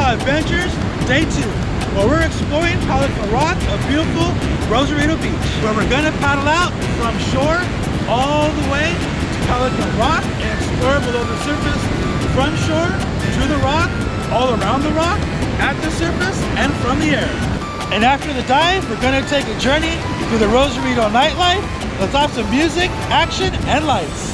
Adventures, Day 2, where we're exploring Pelican Rock, a beautiful Rosarito Beach, where we're gonna paddle out from shore all the way to Pelican Rock and explore below the surface, from shore to the rock, all around the rock, at the surface, and from the air. And after the dive, we're gonna take a journey through the Rosarito nightlife. Let's have some music, action, and lights.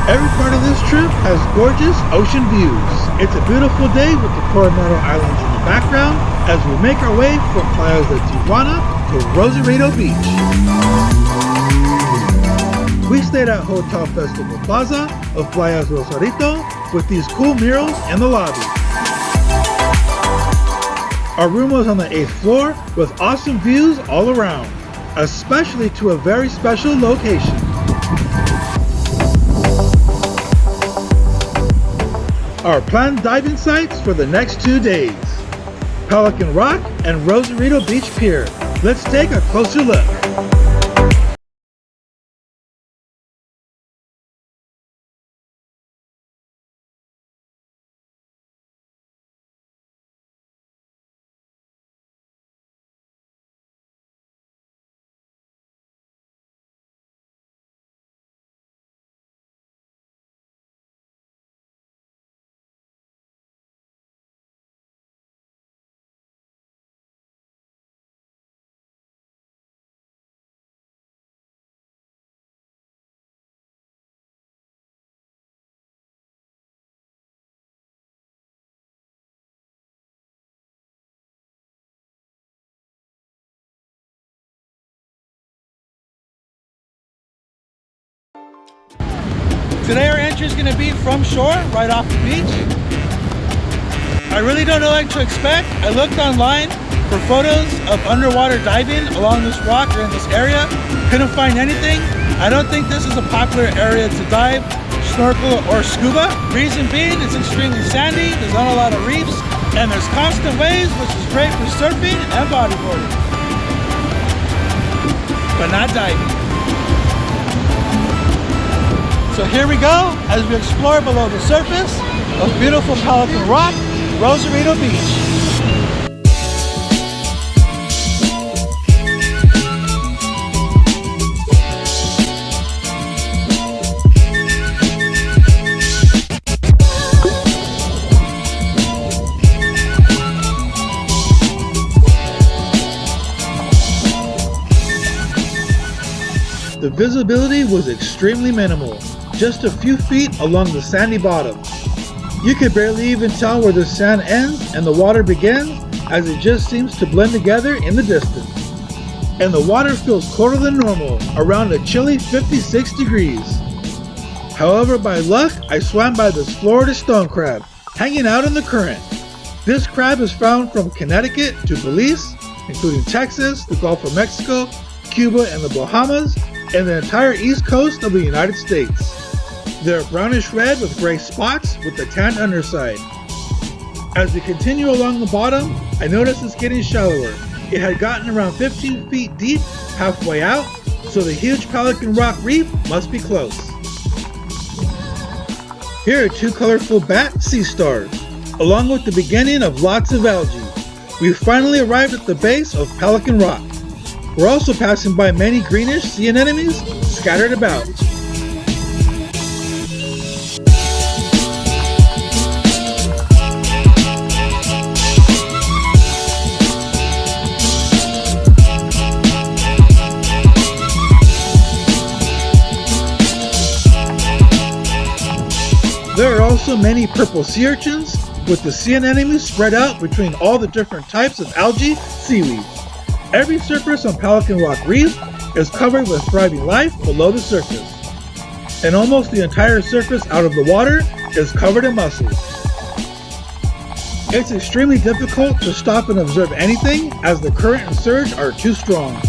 Every part of this trip has gorgeous ocean views. It's a beautiful day with the Coronado Islands in the background as we make our way from Playas de Tijuana to Rosarito Beach. We stayed at Hotel Festival Plaza of Playas Rosarito with these cool murals in the lobby. Our room was on the 8th floor with awesome views all around, especially to a very special location. Our planned diving sites for the next 2 days: Pelican Rock and Rosarito Beach Pier. Let's take a closer look. Today our entry is going to be from shore, right off the beach. I really don't know what to expect. I looked online for photos of underwater diving along this rock or in this area. Couldn't find anything. I don't think this is a popular area to dive, snorkel, or scuba. Reason being, it's extremely sandy, there's not a lot of reefs, and there's constant waves, which is great for surfing and bodyboarding, but not diving. So here we go as we explore below the surface of beautiful Pelican Rock, Rosarito Beach. The visibility was extremely minimal. Just a few feet along the sandy bottom. You could barely even tell where the sand ends and the water begins, as it just seems to blend together in the distance. And the water feels colder than normal, around a chilly 56 degrees. However, by luck, I swam by this Florida stone crab, hanging out in the current. This crab is found from Connecticut to Belize, including Texas, the Gulf of Mexico, Cuba, and the Bahamas, and the entire east coast of the United States. They're brownish red with gray spots with the tan underside. As we continue along the bottom, I noticed it's getting shallower. It had gotten around 15 feet deep halfway out, so the huge Pelican Rock reef must be close. Here are 2 colorful bat sea stars, along with the beginning of lots of algae. We've finally arrived at the base of Pelican Rock. We're also passing by many greenish sea anemones scattered about. There are also many purple sea urchins, with the sea anemones spread out between all the different types of algae, seaweed. Every surface on Pelican Rock Reef is covered with thriving life below the surface, and almost the entire surface out of the water is covered in mussels. It's extremely difficult to stop and observe anything as the current and surge are too strong.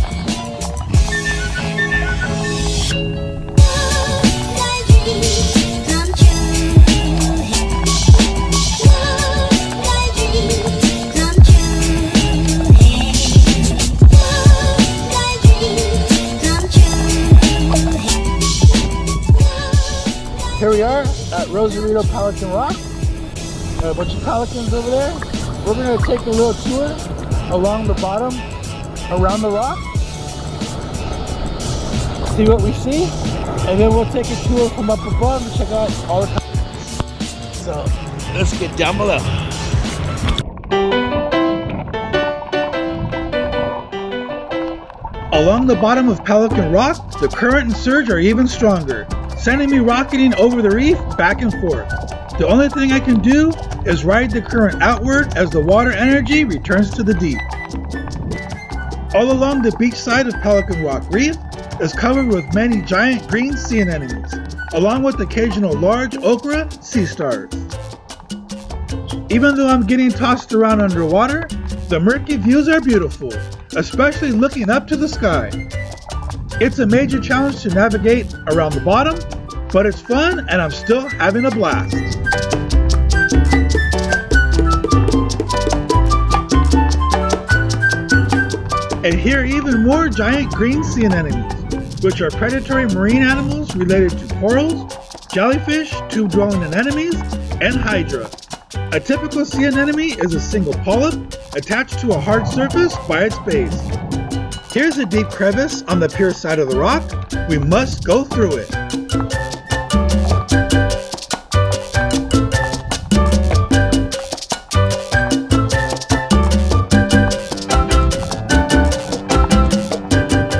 Here we are at Rosarito Pelican Rock. A bunch of pelicans over there. We're going to take a little tour along the bottom around the rock. See what we see. And then we'll take a tour from up above and check out all the pelicans. So let's get down below. Along the bottom of Pelican Rock, the current and surge are even stronger, sending me rocketing over the reef back and forth. The only thing I can do is ride the current outward as the water energy returns to the deep. All along the beach side of Pelican Rock Reef is covered with many giant green sea anemones, along with occasional large ochre sea stars. Even though I'm getting tossed around underwater, the murky views are beautiful, especially looking up to the sky. It's a major challenge to navigate around the bottom, but it's fun and I'm still having a blast. And here are even more giant green sea anemones, which are predatory marine animals related to corals, jellyfish, tube-dwelling anemones, and hydra. A typical sea anemone is a single polyp attached to a hard surface by its base. Here's a deep crevice on the pier side of the rock. We must go through it.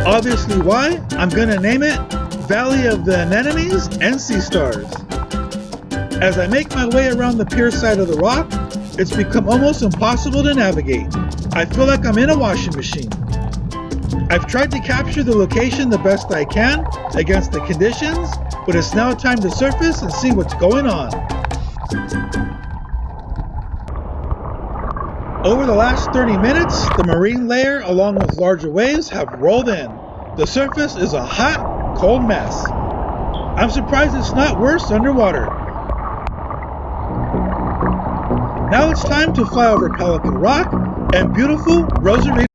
Obviously why? I'm gonna name it Valley of the Anemones and Sea Stars. As I make my way around the pier side of the rock, it's become almost impossible to navigate. I feel like I'm in a washing machine. I've tried to capture the location the best I can against the conditions, but it's now time to surface and see what's going on. Over the last 30 minutes, the marine layer along with larger waves have rolled in. The surface is a hot, cold mess. I'm surprised it's not worse underwater. Now it's time to fly over Pelican Rock and beautiful Rosarito.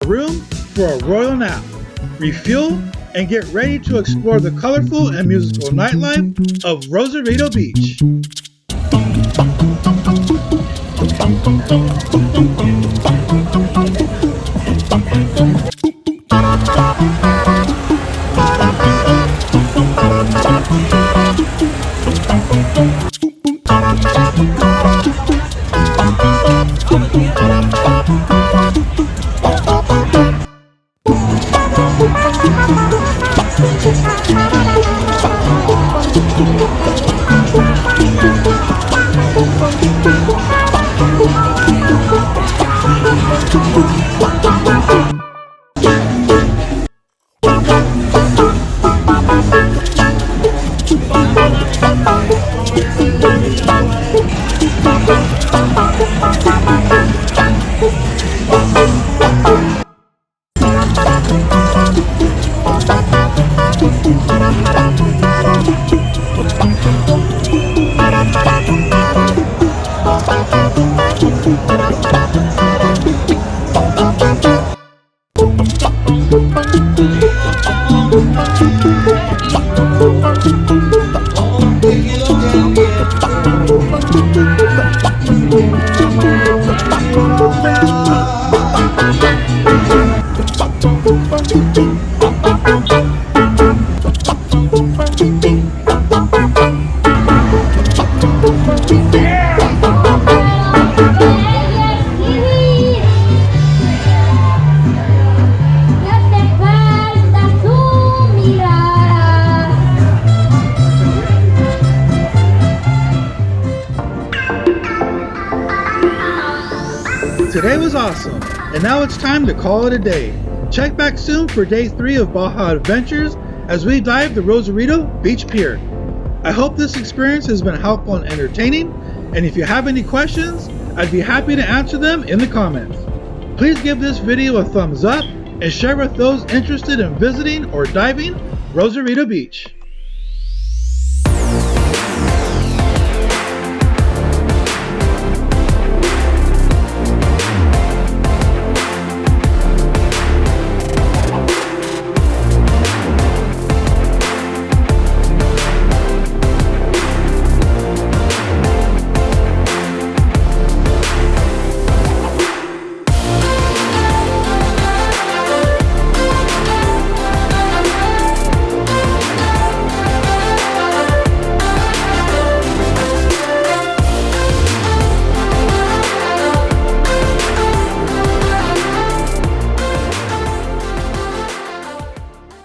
Room for a royal nap, refuel, and get ready to explore the colorful and musical nightlife of Rosarito Beach. Today was awesome, and now it's time to call it a day. Check back soon for day 3 of Baja Adventures as we dive the Rosarito Beach Pier. I hope this experience has been helpful and entertaining, and if you have any questions, I'd be happy to answer them in the comments. Please give this video a thumbs up and share with those interested in visiting or diving Rosarito Beach.